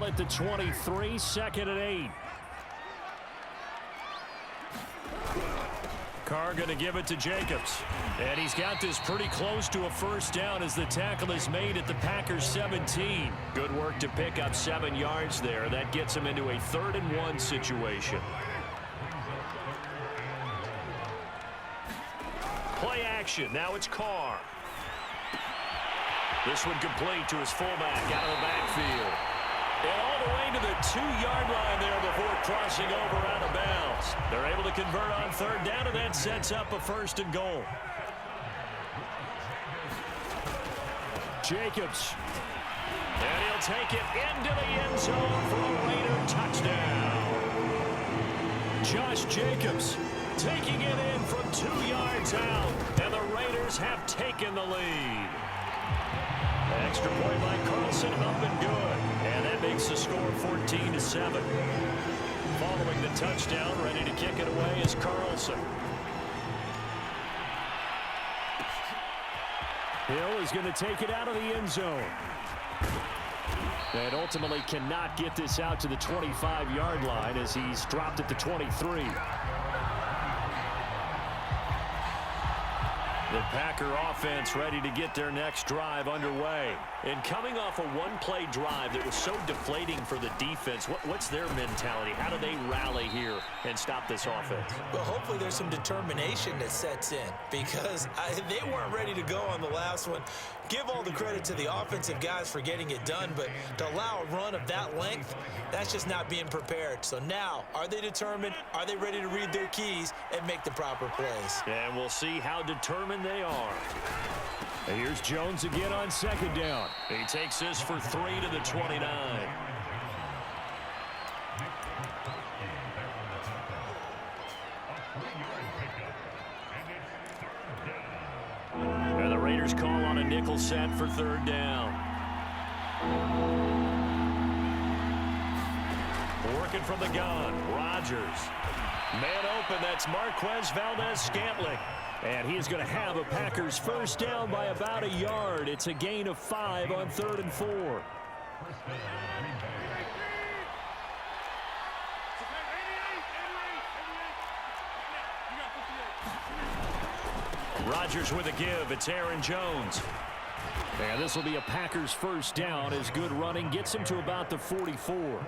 ball at the 23, 2nd and 8. Carr going to give it to Jacobs. And he's got this pretty close to a first down as the tackle is made at the Packers 17. Good work to pick up 7 yards there. That gets him into a 3rd and 1 situation. Play action. Now it's Carr. This one complete to his fullback out of the backfield. And all the way to the 2-yard line there before crossing over out of bounds. They're able to convert on 3rd down, and that sets up a 1st and goal. Jacobs. And he'll take it into the end zone for a Raider touchdown. Josh Jacobs taking it in from 2 yards out, and the Raiders have taken the lead. Extra point by Carlson, up and good. And that makes the score 14-7. Following the touchdown, ready to kick it away is Carlson. Hill is going to take it out of the end zone. And ultimately cannot get this out to the 25-yard line as he's dropped at the 23. The Packer offense ready to get their next drive underway. And coming off a one-play drive that was so deflating for the defense, what's their mentality? How do they rally here and stop this offense? Well, hopefully there's some determination that sets in because they weren't ready to go on the last one. Give all the credit to the offensive guys for getting it done, but to allow a run of that length, that's just not being prepared. So now, are they determined? Are they ready to read their keys and make the proper plays? And we'll see how determined they are. And here's Jones again on 2nd down. He takes this for 3 to the 29. And the Raiders call on a nickel set for 3rd down. Working from the gun, Rodgers. Man open, that's Marquez Valdez-Scantling. And he is going to have a Packers first down by about a yard. It's a gain of 5 on 3rd and 4. Rodgers with a give. It's Aaron Jones. And this will be a Packers first down as good running gets him to about the 44.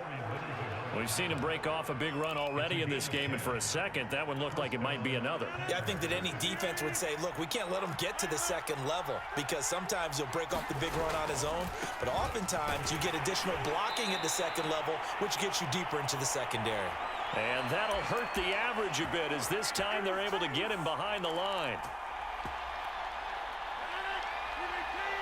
We've seen him break off a big run already in this game, and for a second, that one looked like it might be another. Yeah, I think that any defense would say, look, we can't let him get to the 2nd level because sometimes he'll break off the big run on his own, but oftentimes you get additional blocking at the 2nd level, which gets you deeper into the secondary. And that'll hurt the average a bit as this time they're able to get him behind the line.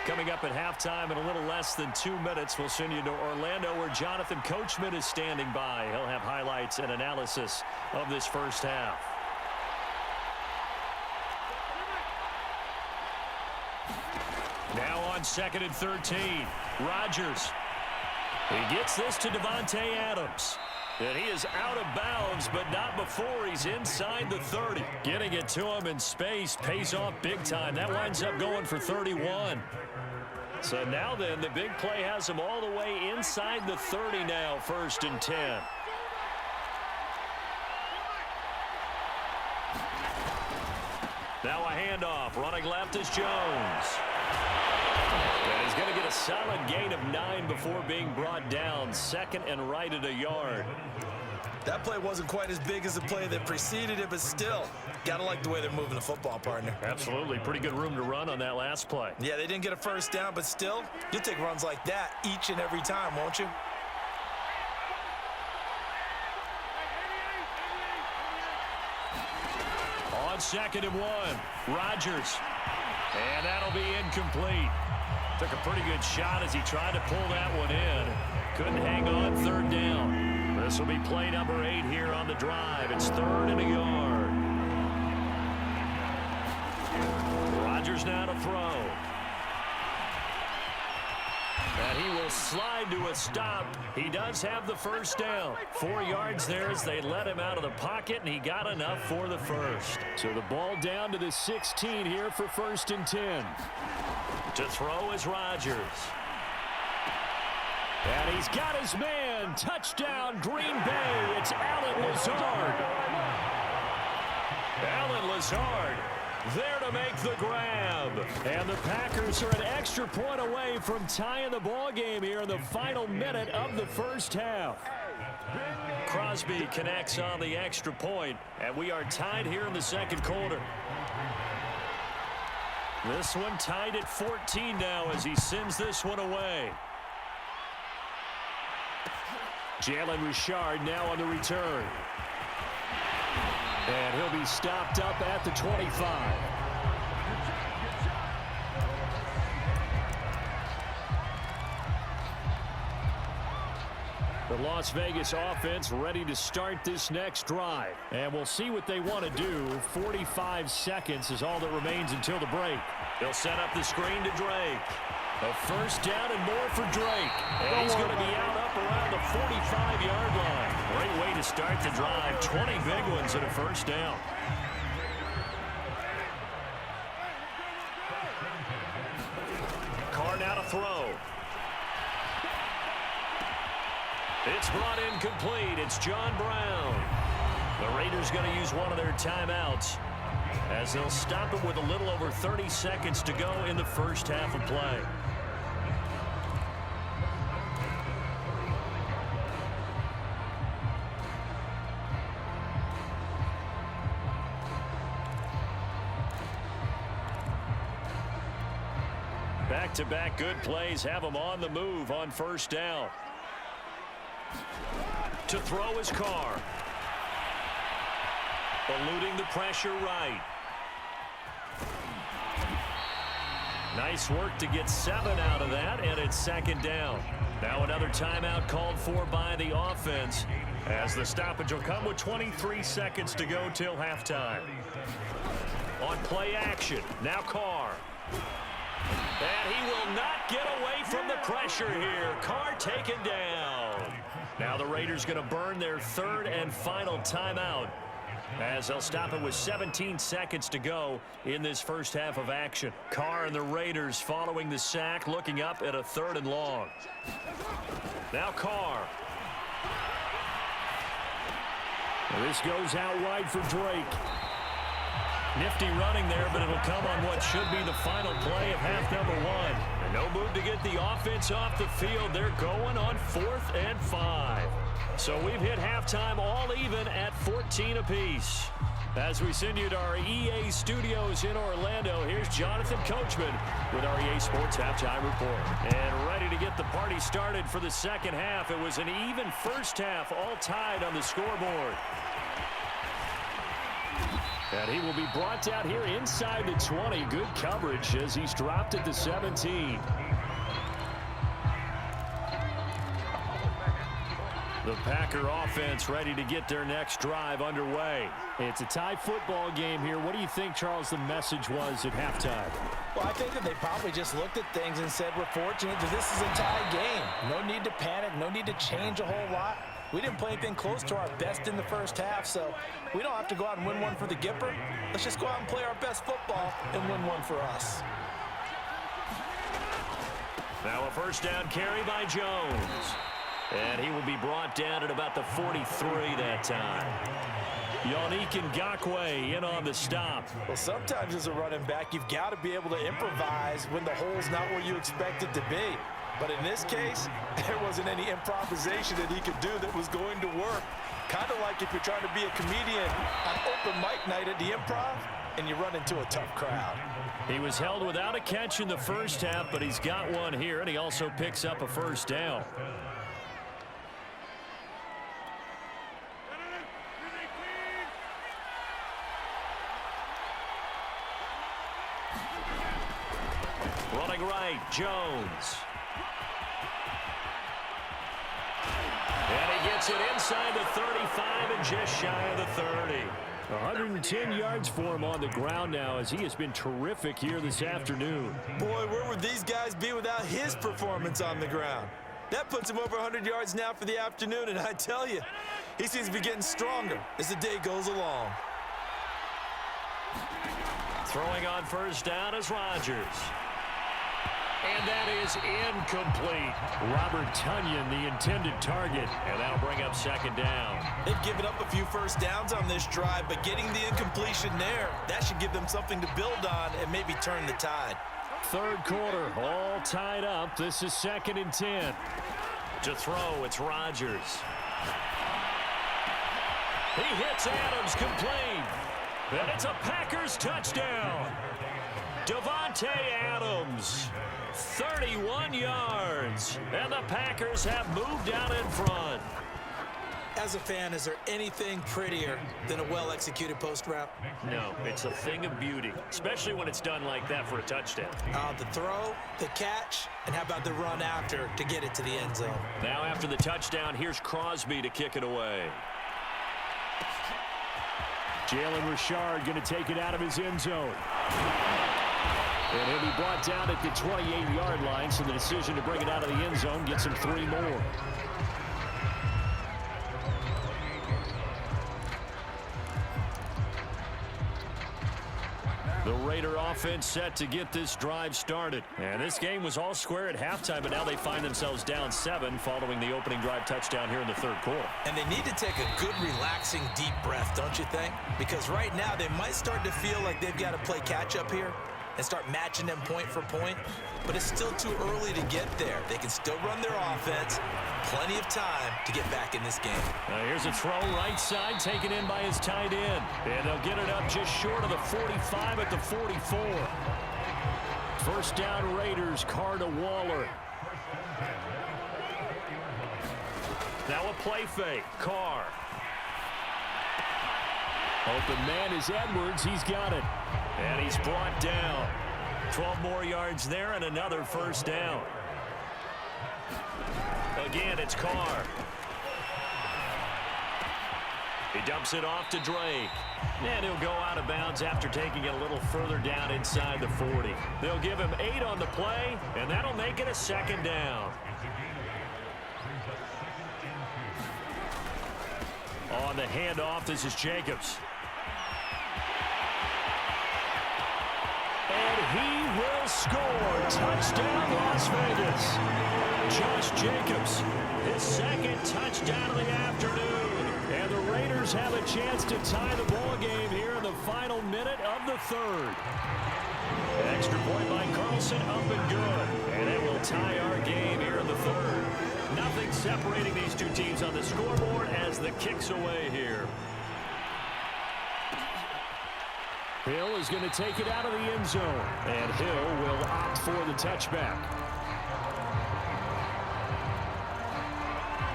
Coming up at halftime in a little less than 2 minutes, we'll send you to Orlando where Jonathan Coachman is standing by. He'll have highlights and analysis of this first half. Now on 2nd and 13, Rodgers. He gets this to Devontae Adams. And he is out of bounds, but not before he's inside the 30. Getting it to him in space pays off big time. That winds up going for 31. So now then, the big play has him all the way inside the 30 now, 1st and 10. Now a handoff. Running left is Jones. And he's going to get a solid gain of 9 before being brought down. 2nd and right at a yard. That play wasn't quite as big as the play that preceded it, but still, got to like the way they're moving the football, partner. Absolutely. Pretty good room to run on that last play. Yeah, they didn't get a first down, but still, you'll take runs like that each and every time, won't you? On 2nd and 1, Rodgers. And that'll be incomplete. Took a pretty good shot as he tried to pull that one in. Couldn't hang on 3rd down. This will be play number 8 here on the drive. It's 3rd and a yard. Rodgers now to throw. And he will slide to a stop. He does have the first down. 4 yards there as they let him out of the pocket, and he got enough for the first. So the ball down to the 16 here for 1st and 10. To throw is Rodgers. And he's got his man. Touchdown, Green Bay. It's Allen Lazard. Allen Lazard there to make the grab. And the Packers are an extra point away from tying the ball game here in the final minute of the first half. Crosby connects on the extra point, and we are tied here in the second quarter. This one tied at 14 now as he sends this one away. Jalen Richard now on the return. And he'll be stopped up at the 25. The Las Vegas offense ready to start this next drive. And we'll see what they want to do. 45 seconds is all that remains until the break. They'll set up the screen to Drake. A first down and more for Drake. And he's going to be out up around the 45-yard line. Great way to start the drive. 20 big ones and a first down. Carr now to throw. It's brought in complete. It's John Brown. The Raiders going to use one of their timeouts as they'll stop it with a little over 30 seconds to go in the first half of play. Back-to-back good plays have them on the move on first down. To throw his Carr. Eluding the pressure right. Nice work to get 7 out of that, and it's second down. Now another timeout called for by the offense as the stoppage will come with 23 seconds to go till halftime. On play action, now Carr. And he will not get away from the pressure here. Carr taken down. Now the Raiders going to burn their third and final timeout as they'll stop it with 17 seconds to go in this first half of action. Carr and the Raiders following the sack, looking up at a third and long. Now Carr. This goes out wide for Drake. Nifty running there, but it'll come on what should be the final play of half number 1. And no move to get the offense off the field. They're going on 4th and 5. So we've hit halftime all even at 14 apiece. As we send you to our EA studios in Orlando, here's Jonathan Coachman with our EA Sports Halftime Report. And ready to get the party started for the second half. It was an even first half, all tied on the scoreboard. And he will be brought out here inside the 20. Good coverage as he's dropped at the 17. The Packer offense ready to get their next drive underway. It's a tie football game here. What do you think, Charles, the message was at halftime? Well, I think that they probably just looked at things and said, we're fortunate that this is a tie game. No need to panic, no need to change a whole lot. We didn't play anything close to our best in the first half, so we don't have to go out and win one for the Gipper. Let's just go out and play our best football and win one for us. Now a first down carry by Jones. And he will be brought down at about the 43 that time. Yannick Ngakoue in on the stop. Well, sometimes as a running back, you've got to be able to improvise when the hole's not where you expect it to be. But in this case, there wasn't any improvisation that he could do that was going to work. Kind of like if you're trying to be a comedian on open mic night at the Improv and you run into a tough crowd. He was held without a catch in the first half, but he's got one here, and he also picks up a first down. Running right, Jones. And he gets it inside the 35 and just shy of the 30. 110 yards for him on the ground now as he has been terrific here this afternoon. Boy, where would these guys be without his performance on the ground? That puts him over 100 yards now for the afternoon, and I tell you, he seems to be getting stronger as the day goes along. Throwing on first down is Rodgers. And that is incomplete. Robert Tonyan, the intended target, and that'll bring up second down. They've given up a few first downs on this drive, but getting the incompletion there, that should give them something to build on and maybe turn the tide. Third quarter, all tied up. This is 2nd and 10. To throw, it's Rodgers. He hits Adams, complete. And it's a Packers touchdown. Davante Adams, 31 yards. And the Packers have moved out in front. As a fan, is there anything prettier than a well-executed post route? No, it's a thing of beauty, especially when it's done like that for a touchdown. The throw, the catch, and how about the run after to get it to the end zone? Now after the touchdown, here's Crosby to kick it away. Jalen Richard going to take it out of his end zone. And he'll be brought down at the 28-yard line, so the decision to bring it out of the end zone gets him 3 more. The Raider offense set to get this drive started. And this game was all square at halftime, but now they find themselves down 7 following the opening drive touchdown here in the third quarter. And they need to take a good, relaxing, deep breath, don't you think? Because right now they might start to feel like they've got to play catch-up here and start matching them point for point. But it's still too early to get there. They can still run their offense. Plenty of time to get back in this game. Here's a throw right side, taken in by his tight end. And they'll get it up just short of the 45 at the 44. First down Raiders, Carr to Waller. Now a play fake, Carr. Open man is Edwards, he's got it. And he's brought down. 12 more yards there and another first down. Again, it's Carr. He dumps it off to Drake. And he'll go out of bounds after taking it a little further down inside the 40. They'll give him 8 on the play, and that'll make it a second down. On the handoff, this is Jacobs. And he will score. Touchdown, Las Vegas. Josh Jacobs, his second touchdown of the afternoon. And the Raiders have a chance to tie the ball game here in the final minute of the third. Extra point by Carlson, up and good. And it will tie our game here in the third. Nothing separating these two teams on the scoreboard as the kick's away here. Hill is going to take it out of the end zone. And Hill will opt for the touchback.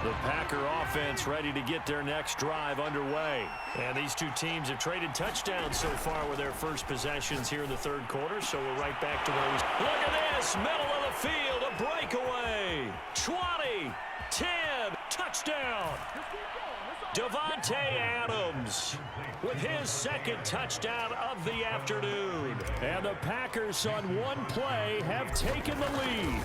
The Packer offense ready to get their next drive underway. And these two teams have traded touchdowns so far with their first possessions here in the third quarter. So we're right back to where we... Look at this, middle of the field, a breakaway. 20, 10, touchdown. Davante Adams with his second touchdown of the afternoon. And the Packers on one play have taken the lead.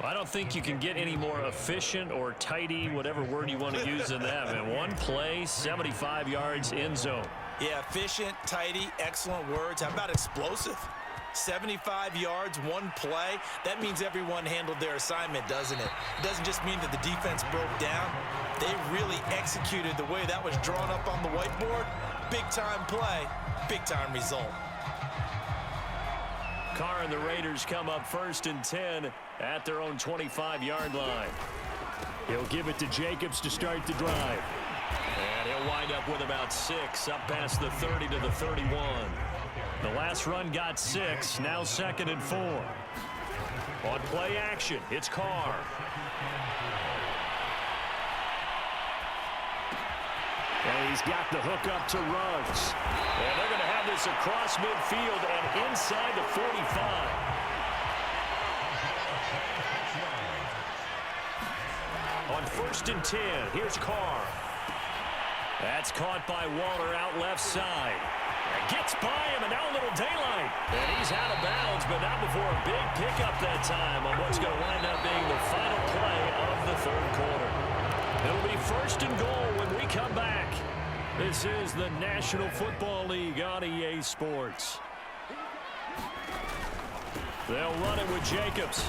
I don't think you can get any more efficient or tidy, whatever word you want to use in that. Man, one play, 75 yards, end zone. Yeah, efficient, tidy, excellent words. How about explosive? 75 yards, one play. That means everyone handled their assignment, doesn't it? It doesn't just mean that the defense broke down. They really executed the way that was drawn up on the whiteboard. Big-time play, big-time result. Carr and the Raiders come up 1st and 10 at their own 25-yard line. He'll give it to Jacobs to start the drive. And he'll wind up with about 6 up past the 30 to the 31. The last run got 6, now 2nd and 4. On play action, it's Carr. And he's got the hook up to Ruggs. And they're going to have this across midfield and inside the 45. On 1st and 10, here's Carr. That's caught by Waller out left side. And gets by him, and now a little daylight. And he's out of bounds, but not before a big pickup that time on what's going to wind up being the final play of the third quarter. It'll be 1st and goal when we come back. This is the National Football League on EA Sports. They'll run it with Jacobs.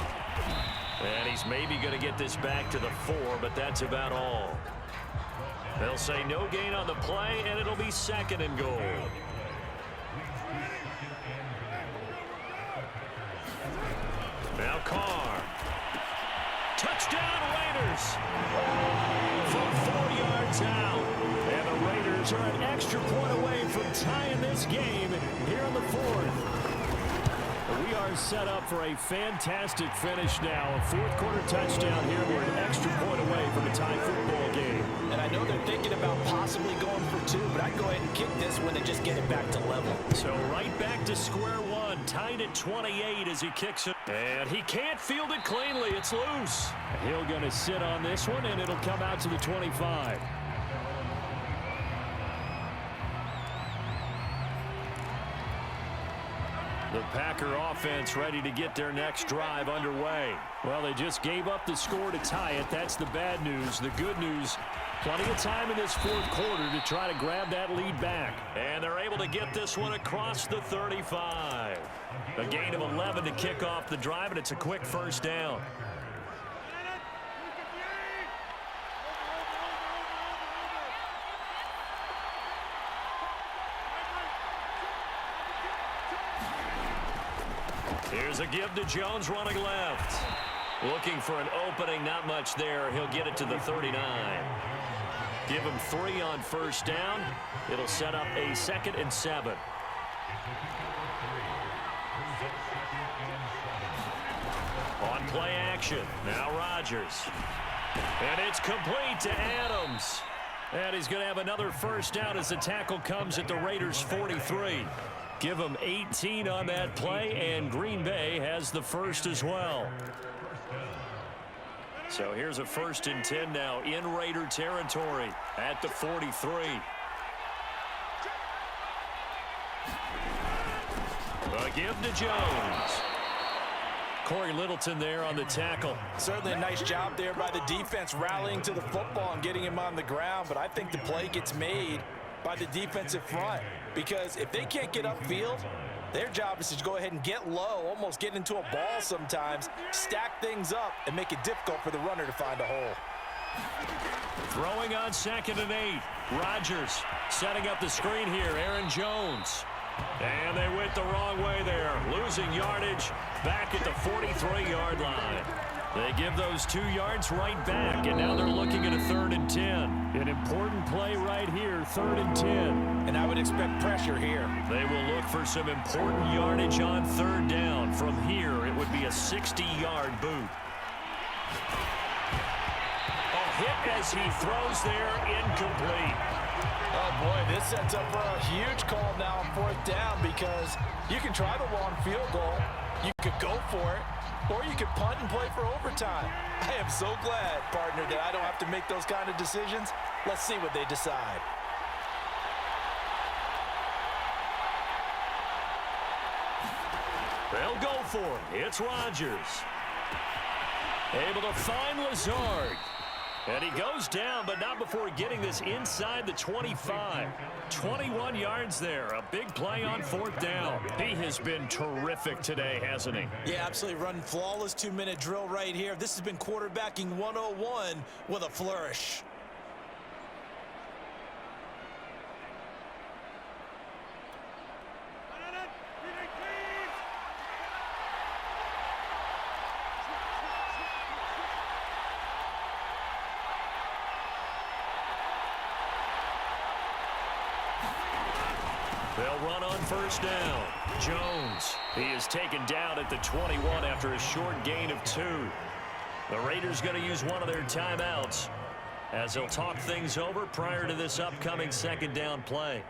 And he's maybe going to get this back to the 4, but that's about all. They'll say no gain on the play, and it'll be 2nd and goal. Now Carr. Touchdown Raiders. From 4 yards out. And the Raiders are an extra point away from tying this game here in the 4th. We are set up for a fantastic finish now. A 4th-quarter touchdown here. We're an extra point away from a tie football game. And I know they're thinking about possibly going for 2, but I'd go ahead and kick this one and just get it back to level. So right back to square one. Tied at 28 as he kicks it. And he can't field it cleanly. It's loose. He'll going to sit on this one, and it'll come out to the 25. The Packer offense ready to get their next drive underway. Well, they just gave up the score to tie it. That's the bad news. The good news, plenty of time in this 4th quarter to try to grab that lead back. And they're able to get this one across the 35. A gain of 11 to kick off the drive, and it's a quick 1st down. Here's a give to Jones running left. Looking for an opening, not much there. He'll get it to the 39. Give him 3 on 1st down. It'll set up a 2nd and 7. On play action, now Rodgers. And it's complete to Adams. And he's going to have another 1st down as the tackle comes at the Raiders' 43. Give him 18 on that play, and Green Bay has the 1st as well. So here's a 1st and 10 now in Raider territory at the 43. A give to Jones. Corey Littleton there on the tackle. Certainly a nice job there by the defense rallying to the football and getting him on the ground, but I think the play gets made by the defensive front, because if they can't get upfield, their job is to go ahead and get low, almost get into a ball sometimes, stack things up, and make it difficult for the runner to find a hole. Throwing on 2nd and 8. Rodgers setting up the screen here. Aaron Jones. And they went the wrong way there. Losing yardage back at the 43-yard line. They give those 2 yards right back, and now they're looking at a 3rd and 10. An important play right here, 3rd and 10. And I would expect pressure here. They will look for some important yardage on 3rd down. From here, it would be a 60-yard boot. A hit as he throws there, incomplete. Oh, boy, this sets up for a huge call now on 4th down, because you can try the long field goal. You could go for it, or you could punt and play for overtime. I am so glad, partner, that I don't have to make those kind of decisions. Let's see what they decide. They'll go for it. It's Rodgers. Able to find Lazard. And he goes down, but not before getting this inside the 25. 21 yards there. A big play on 4th down. He has been terrific today, hasn't he? Yeah, absolutely. Running flawless 2-minute drill right here. This has been quarterbacking 101 with a flourish. They'll run on 1st down. Jones. He is taken down at the 21 after a short gain of 2. The Raiders going to use one of their timeouts as they'll talk things over prior to this upcoming 2nd down play.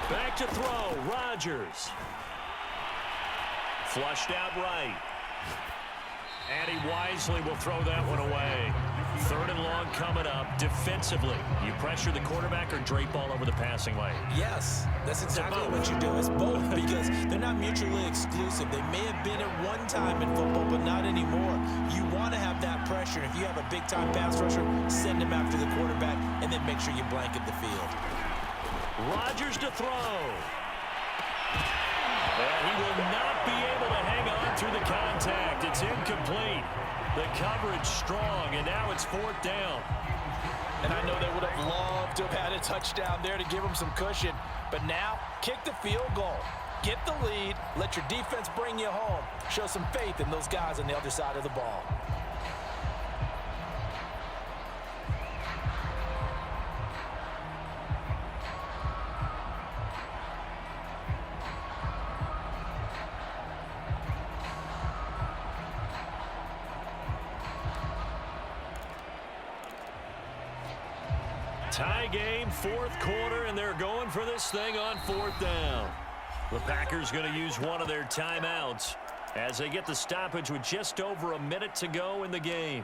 Back to throw, Rodgers. Flushed out right. And he wisely will throw that one away. 3rd and long coming up. Defensively, you pressure the quarterback or drape all over the passing lane? Yes, that's exactly what you do. It's both because they're not mutually exclusive. They may have been at one time in football, but not anymore. You want to have that pressure. If you have a big-time pass rusher, send him after the quarterback, and then make sure you blanket the field. Rodgers to throw. And he will not be able to hang on through the contact. It's incomplete. The coverage strong, and now it's 4th down. And I know they would have loved to have had a touchdown there to give them some cushion. But now, kick the field goal. Get the lead. Let your defense bring you home. Show some faith in those guys on the other side of the ball. Tie game, 4th quarter, and they're going for this thing on 4th down. The Packers going to use one of their timeouts as they get the stoppage with just over a minute to go in the game.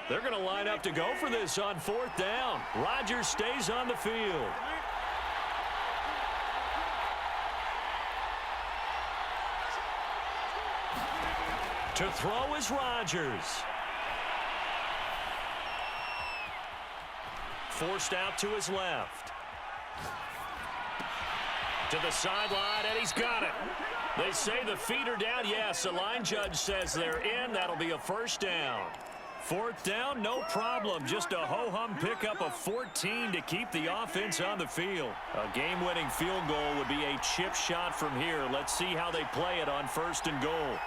They're going to line up to go for this on 4th down. Rodgers stays on the field. To throw is Rodgers. Forced out to his left. To the sideline, and he's got it. They say the feet are down. Yes, the line judge says they're in. That'll be a 1st down. 4th down, no problem. Just a ho-hum pickup of 14 to keep the offense on the field. A game-winning field goal would be a chip shot from here. Let's see how they play it on 1st and goal.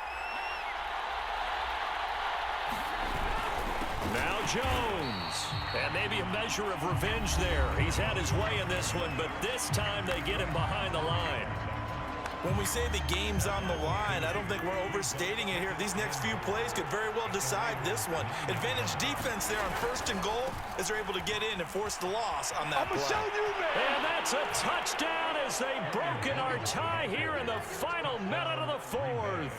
Now Jones. And maybe a measure of revenge there. He's had his way in this one, but this time they get him behind the line. When we say the game's on the line, I don't think we're overstating it here. These next few plays could very well decide this one. Advantage defense there on 1st and goal as they're able to get in and force the loss on that play. And that's a touchdown as they've broken our tie here in the final minute of the 4th.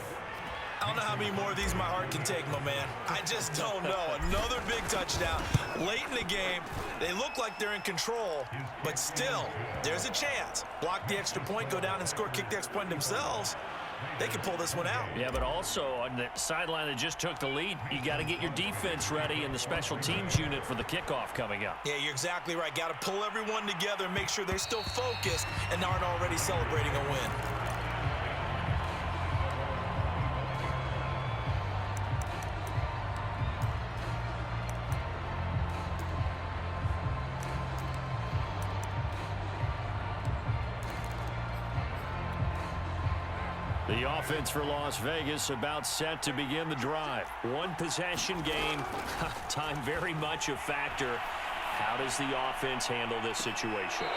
I don't know how many more of these my heart can take, my man. I just don't know. Another big touchdown late in the game. They look like they're in control, but still, there's a chance. Block the extra point, go down and score, kick the extra point themselves. They can pull this one out. Yeah, but also on the sideline that just took the lead, you got to get your defense ready in the special teams unit for the kickoff coming up. Yeah, you're exactly right. Got to pull everyone together and make sure they're still focused and aren't already celebrating a win. The offense for Las Vegas about set to begin the drive. One possession game. Time very much a factor. How does the offense handle this situation?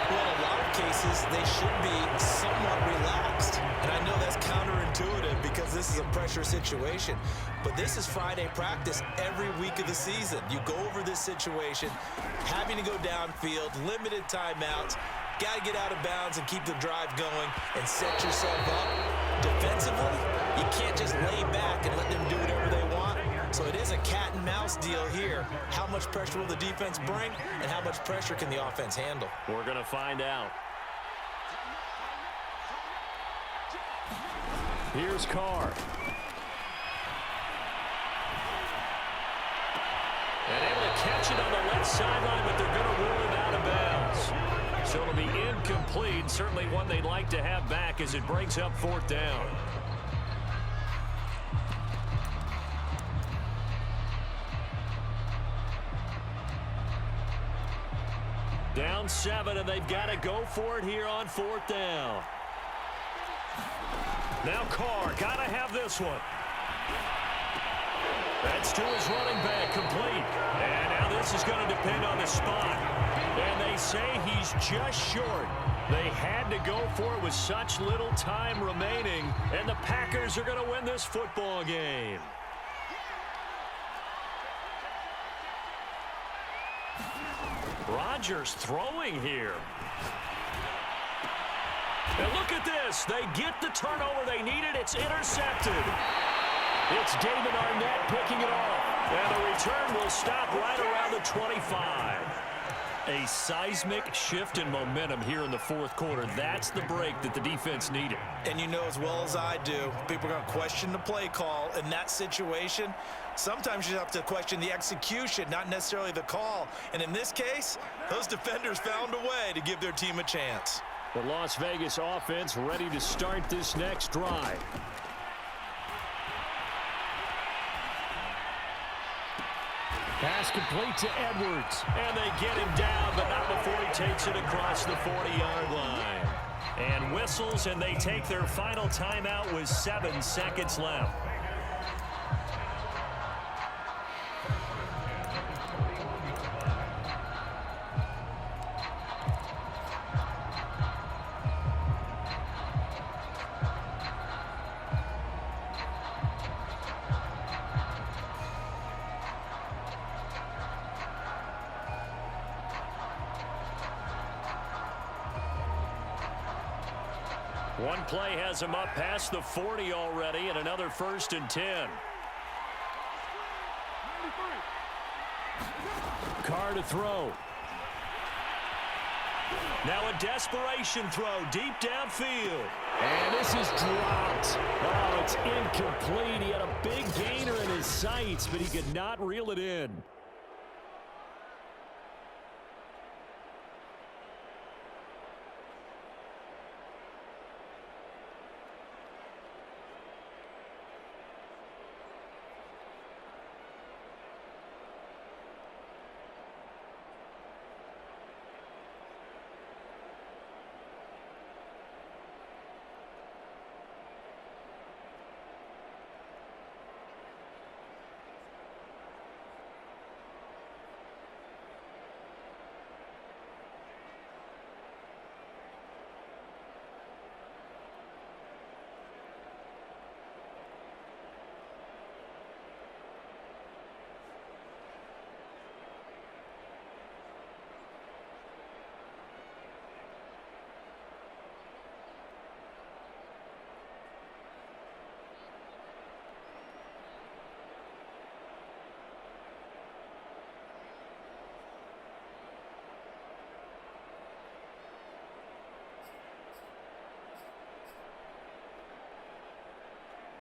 Well, in a lot of cases, they should be somewhat relaxed. And I know that's counterintuitive because this is a pressure situation. But this is Friday practice every week of the season. You go over this situation, having to go downfield, limited timeouts, got to get out of bounds and keep the drive going and set yourself up. Defensively, you can't just lay back and let them do whatever they want. So it is a cat and mouse deal here. How much pressure will the defense bring and how much pressure can the offense handle? We're going to find out. Here's Carr. And able to catch it on the left sideline, but they're going to rule it out of bounds. So it'll be incomplete. Certainly one they'd like to have back as it brings up 4th down. Down 7, and they've got to go for it here on 4th down. Now Carr, got to have this one. That's to his running back, complete. And now this is going to depend on the spot. And they say he's just short. They had to go for it with such little time remaining. And the Packers are going to win this football game. Rodgers throwing here. And look at this. They get the turnover they needed. It's intercepted. It's David Arnett picking it off. And the return will stop right around the 25. A seismic shift in momentum here in the fourth quarter. That's the break that the defense needed. And you know as well as I do, people are going to question the play call in that situation. Sometimes you have to question the execution, not necessarily the call. And in this case, those defenders found a way to give their team a chance. The Las Vegas offense ready to start this next drive. Pass complete to Edwards. And they get him down, but not before he takes it across the 40-yard line. And whistles, and they take their final timeout with 7 seconds left. One play has him up past the 40 already, and another 1st and 10. Carr to throw. Now a desperation throw deep downfield. And this is dropped. Oh, it's incomplete. He had a big gainer in his sights, but he could not reel it in.